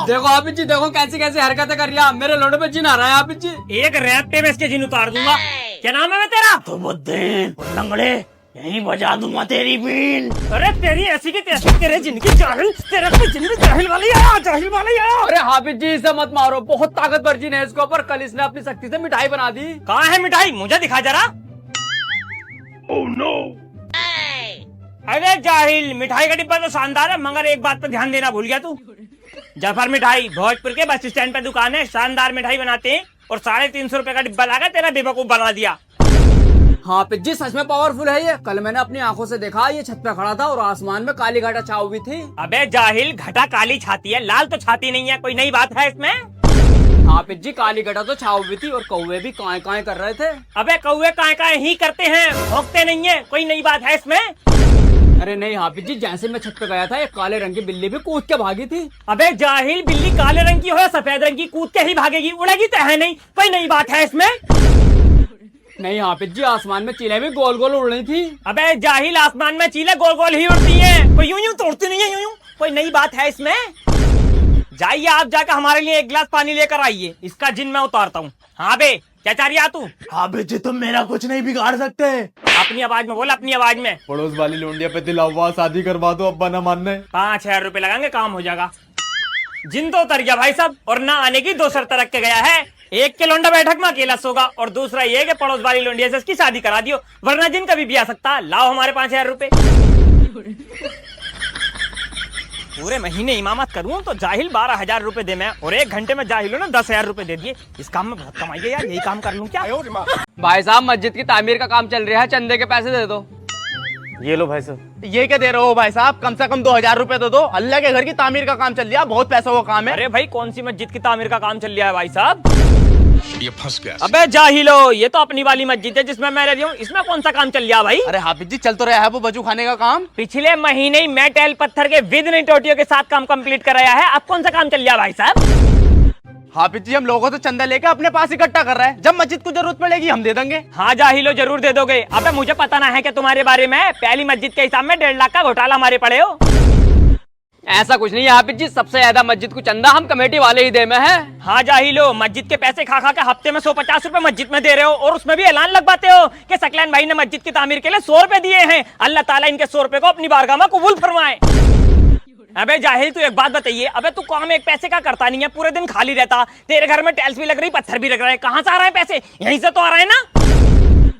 देखो हाफिज जी, देखो कैसी कैसी हरकतें कर रहा, मेरे लोड़े पे जिन आ रहा है हाफिज जी। एक रैप पे मैं इसके जिन उतार दूंगा। क्या नाम है मैं तेरा? तो बुद्दीन लंगड़े यहीं बजा दूंगा तेरी बीन। अरे तेरी ऐसी की तैसी, तेरे जिन की जाहिल, तेरे को जिन की जाहिल वाली आया, जाहिल वाली आया। अरे हाफिज जी इसे मत मारो, बहुत ताकतवर जिन है इसके ऊपर। कल इसने अपनी शक्ति से मिठाई बना दी। कहाँ है मिठाई, मुझे दिखा जरा। Oh no. अरे जाहिल, मिठाई का डिब्बा तो शानदार है, मगर एक बात पर ध्यान देना भूल गया तू। जफर मिठाई भोजपुर के बस स्टैंड पे दुकान है, शानदार मिठाई बनाते हैं और 350 रुपए का डिब्बा लाकर तेरा बेवकूफ बना दिया। हाफिज जी सच में पावरफुल है ये। कल मैंने अपनी आंखों से देखा, ये छत पे खड़ा था और आसमान में काली घटा छाव भी थी। अबे जाहिल, घटा काली छाती है, लाल तो छाती नहीं है, कोई नई बात है इसमें? हाफिज जी काली घटा तो छाव भी थी और कौवे भी काए काए कर रहे थे। अबे कौवे काय काय ही करते हैं, भौंकते नहीं है, कोई नई बात है इसमें? अरे नहीं हाफिज जी, जैसे मैं छत पे गया था एक काले रंग की बिल्ली भी कूद के भागी थी। अबे जाहिल, बिल्ली काले रंग की हो या सफेद रंग की, कूद के ही भागेगी, उड़ेगी तो है नहीं, कोई नई बात है इसमें? नहीं हाफिज जी, आसमान में चीलें भी गोल गोल उड़ रही थी। अबे जाहिल, आसमान में चीले गोल गोल ही उड़ती हैं, कोई यूं यूं तो उड़ती नहीं है, यूं यूं, कोई नई बात है इसमें? जाइए आप जाकर हमारे लिए एक गिलास पानी लेकर आइए, इसका जिन मैं उतारता हूँ। हाँ बे, क्या चाह रही है तू? अबे जी तुम मेरा कुछ नहीं बिगाड़ सकते। अपनी आवाज में बोल, अपनी आवाज में। पड़ोस वाली लोंडिया पे दिलावा, शादी करवा दो, अब्बा ना मानने। 5000 रुपए लगाएंगे, काम हो जाएगा। जिन तो उतर गया भाई साहब, और ना आने की 2 शर्त रख के गया है। एक के लोंडा बैठक में अकेला सोगा, और दूसरा ये कि पड़ोस वाली लोंडिया से इसकी शादी करा दियो, वरना जिन कभी भी आ सकता। लाओ हमारे 5000 रुपए। पूरे महीने इमामत करूं तो जाहिल 12,000 रुपए दे मैं, और 1 घंटे में जाहिल ने 10,000 रुपए दे दिए। इस काम में बहुत कमाई है यार, यही काम कर लूं क्या? भाई साहब मस्जिद की तामीर का काम चल रहा है, चंदे के पैसे दे दो। ये लो भाई साहब। ये क्या दे रहे हो भाई साहब, कम से कम 2000 रुपए तो दो। अल्लाह के घर की तामीर का काम चल रहा, बहुत पैसा वो काम है। अरे भाई कौन सी मस्जिद की तामीर का काम चल रहा है भाई साहब? ये फंस गया। अबे जाहिलो, ये तो अपनी वाली मस्जिद है जिसमें मैं रह रही हूँ, इसमें कौन सा काम चल रहा भाई? अरे हाफिज जी चल तो रहा है वो बजू खाने का काम। पिछले महीने ही मैं टेल पत्थर के विद टोटियों के साथ काम कंप्लीट कराया है, अब कौन सा काम चल रहा भाई साहब? हाफिज जी हम लोगों से चंदा लेके अपने पास इकट्ठा कर रहा है, जब मस्जिद को जरूरत पड़ेगी हम दे देंगे। हाँ जाहिलो, जरूर दे दोगे। अबे मुझे पता ना है कि तुम्हारे बारे में पहली मस्जिद के हिसाब में 1.5 लाख का घोटाला हमारे पड़े हो। ऐसा कुछ नहीं है हाफिज जी, सबसे ज्यादा मस्जिद को चंदा हम कमेटी वाले ही दे में है। हाँ जाहिलो, मस्जिद के पैसे खा खा के हफ्ते में 150 रुपए मस्जिद में दे रहे हो, और उसमें भी ऐलान लगवाते हो कि सकलैन भाई ने मस्जिद की तामीर के लिए 100 रुपए दिए हैं, अल्लाह ताला इनके 100 रुपए को अपनी बारगाह में कबूल फरमाए। अबे जाहिल, तू एक बात बताइए, अबे तू काम एक पैसे का करता नहीं है, पूरे दिन खाली रहता, तेरे घर में टाइल्स भी लग रही, पत्थर भी लग रहा है, कहाँ से आ रहे हैं पैसे? यहीं से तो आ रहे हैं ना।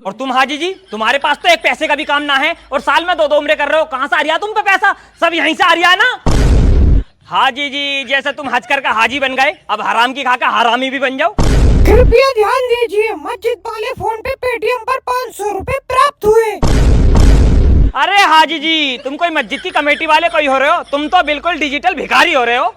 और तुम हाजी जी, तुम्हारे पास तो एक पैसे का भी काम ना है, और साल में 2 उम्रे कर रहे हो, कहाँ से आ रहा तुम पे पैसा? सब यहीं से आ रहा है ना। हाजी जी, जैसे तुम हज कर का हाजी बन गए, अब हराम की खाकर हरामी भी बन जाओ। कृपया ध्यान दीजिए, मस्जिद वाले फोन पे पेटीएम पर 500 रुपए प्राप्त हुए। अरे हाजी जी, तुम कोई मस्जिद की कमेटी वाले कोई हो रहे हो? तुम तो बिल्कुल डिजिटल भिखारी हो रहे हो।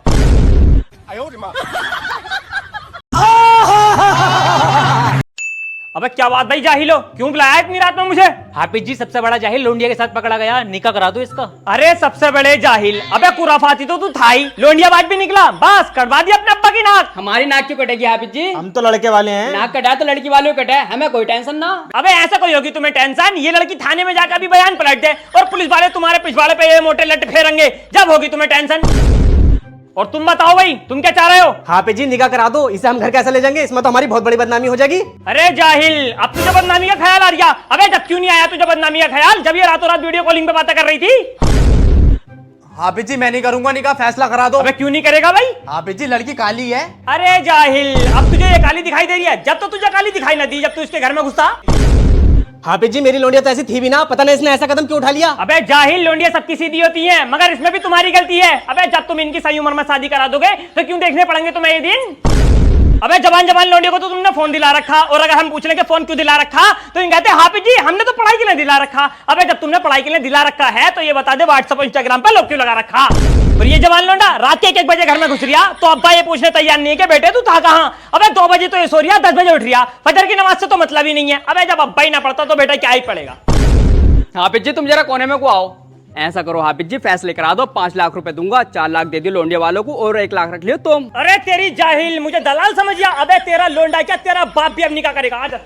अबे क्या बात भाई जाहिलो, क्यों बुलाया इतनी रात में मुझे? हाफिज जी सबसे बड़ा जाहिल लोंडिया के साथ पकड़ा गया, निकाह करा दो इसका। अरे सबसे बड़े जाहिल, अबे कुराफाती तो तू था ही, लोंडियाबाज भी निकला, बस कटवा दिया अपने अब्बा की नाक। हमारी नाक क्यों कटेगी हाफिज जी? हम तो लड़के वाले हैं। नाक कटा तो लड़की वालों को कटा है, हमें कोई टेंशन ना। अबे ऐसा कोई होगी तुम्हें टेंशन? ये लड़की थाने में जाकर भी बयान पलट दे, और पुलिस वाले तुम्हारे पिछवाड़े पे ये मोटे लट फेरेंगे, जब होगी तुम्हें टेंशन। और तुम बताओ भाई, तुम क्या चाह रहे हो? हाफिज जी निकाह करा दो, इसे हम घर कैसे ले जाएंगे, इसमें तो हमारी बहुत बड़ी बदनामी हो जाएगी। अरे जाहिल, अब तुझे बदनामी का ख्याल आ गया? अबे जब क्यों नहीं आया तुझे बदनामी का ख्याल, जब ये रातों रात वीडियो कॉलिंग पे बातें कर रही थी? हाफिज जी मैं नहीं करूंगा निकाह, फैसला करा दो। अबे क्यों नहीं करेगा भाई? हाफिज जी लड़की काली है। अरे जाहिल, अब तुझे ये काली दिखाई दे रही है, जब तो तुझे काली दिखाई ना दी जब तू इसके घर में घुसा। हाफिज जी मेरी लोंडिया तो ऐसी थी भी ना, पता नहीं इसने ऐसा कदम क्यों उठा लिया। अबे जाहिल, लोंडिया सबकी सीधी होती है, मगर इसमें भी तुम्हारी गलती है। अबे जब तुम इनकी सही उम्र में शादी करा दोगे तो क्यों देखने पड़ेंगे तुम्हें ये दिन? अबे जवान जवान लोंडियों को तो तुमने फोन दिला रखा, और अगर हम पूछ लें कि फोन क्यों दिला रखा तो इन कहते हैं हाफिज जी हमने तो पढ़ाई के लिए दिला रखा। अबे जब तुमने पढ़ाई के लिए दिला रखा है तो ये बता दे व्हाट्सएप और इंस्टाग्राम पे लोग क्यों लगा रखा? और ये जवान लोंडा रात के 1 बजे घर में घुस रिया तो अब्बा ये पूछने तैयार नहीं है कि बेटे तू था कहाँ? अबे 2 बजे तो ये सो रिया, 10 बजे उठ रिया, फजर की नमाज से तो मतलब ही नहीं है। अबे जब अब्बा ही ना पढ़ता तो बेटा क्या ही पड़ेगा? हाफिज जी तुम जरा कोने में को आओ। ऐसा करो हाफिज जी, फैसले करा दो, 5 लाख रुपए दूंगा, 4 लाख दे दियो लोंडिया वालों को और 1 लाख रख लियो तुम। अरे तेरी जाहिल, मुझे दलाल समझ गया? अबे तेरा लोंडा क्या, तेरा बाप भी अब निकाह करेगा। आ जा।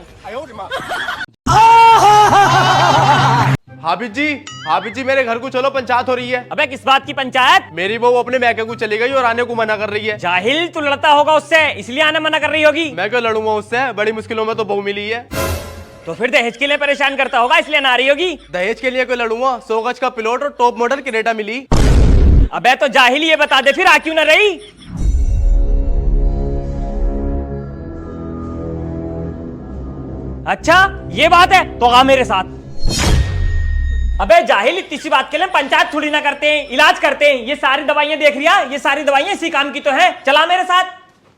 हाफिज जी मेरे घर को चलो, पंचायत हो रही है। अबे किस बात की पंचायत? मेरी बहू अपने मैके को चली गई और आने को मना कर रही है। जाहिल, तू लड़ता होगा उससे, इसलिए आने मना कर रही होगी। मैं क्यों लड़ूंगा उससे, बड़ी मुश्किलों में तो बहू मिली है। तो फिर दहेज के लिए परेशान करता होगा, इसलिए ना आ रही होगी। दहेज के लिए क्यों लड़ूंगा, 100 गज का प्लॉट और टॉप मॉडल क्रेटा मिली। अबे तो जाहिल, ये बता दे फिर आ क्यों ना रही? अच्छा ये बात है, तो आ मेरे साथ। अबे जाहिल, इतनी सी बात के लिए पंचायत थोड़ी ना करते हैं, इलाज करते हैं। ये सारी दवाइयां देख रिया, ये सारी दवाइयां इसी काम की तो है। चला मेरे साथ।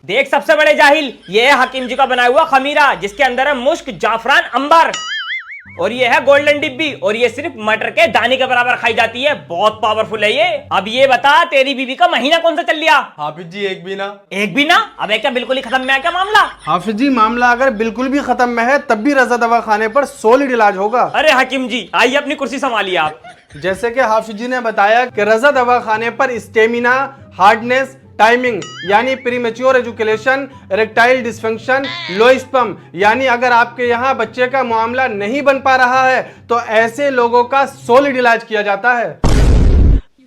देख सबसे बड़े जाहिल, ये है हकीम जी का बनाया हुआ खमीरा, जिसके अंदर है मुश्क, जाफरान, अंबर, और ये है गोल्डन डिब्बी, और ये सिर्फ मटर के दाने के बराबर खाई जाती है। बहुत पावरफुल है ये। अब ये बता, तेरी बीवी का महीना कौन सा चल लिया? हाफिज जी एक भी ना। एक भी ना? अब क्या बिल्कुल ही खत्म में है क्या मामला? हाफिज जी मामला अगर बिल्कुल भी खत्म में है तब भी रजा दवा खाने पर सॉलिड इलाज होगा। अरे हकीम जी आइए, अपनी कुर्सी संभालिए आप। जैसे कि हाफिज जी ने बताया कि रजा दवा खाने पर स्टेमिना, हार्डनेस, टाइमिंग यानी premature education, erectile dysfunction, low sperm यानी अगर आपके यहाँ बच्चे का मामला नहीं बन पा रहा है तो ऐसे लोगों का सॉलिड इलाज किया जाता है।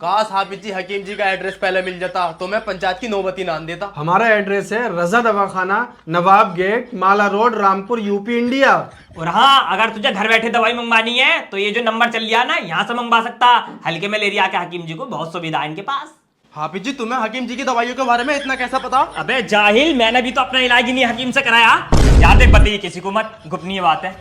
काश हाफिज जी हकीम जी का एड्रेस पहले मिल जाता तो मैं पंचायत की नौबती ना देता। हमारा एड्रेस है रजा दवाखाना, नवाब गेट, माला रोड, रामपुर, यूपी, इंडिया। और हाँ, अगर तुझे घर बैठे दवाई मंगवानी है तो ये जो नंबर चल लिया ना, यहाँ से मंगवा सकता। हल्के मलेरिया के हकीम जी को बहुत सुविधा है इनके पास। हाफिज जी तुम्हें हकीम जी की दवाइयों के बारे में इतना कैसा पता? अबे जाहिल, मैंने भी तो अपना इलाज इन्हीं हकीम से कराया। याद है, बताइए किसी को मत, गोपनीय बात है।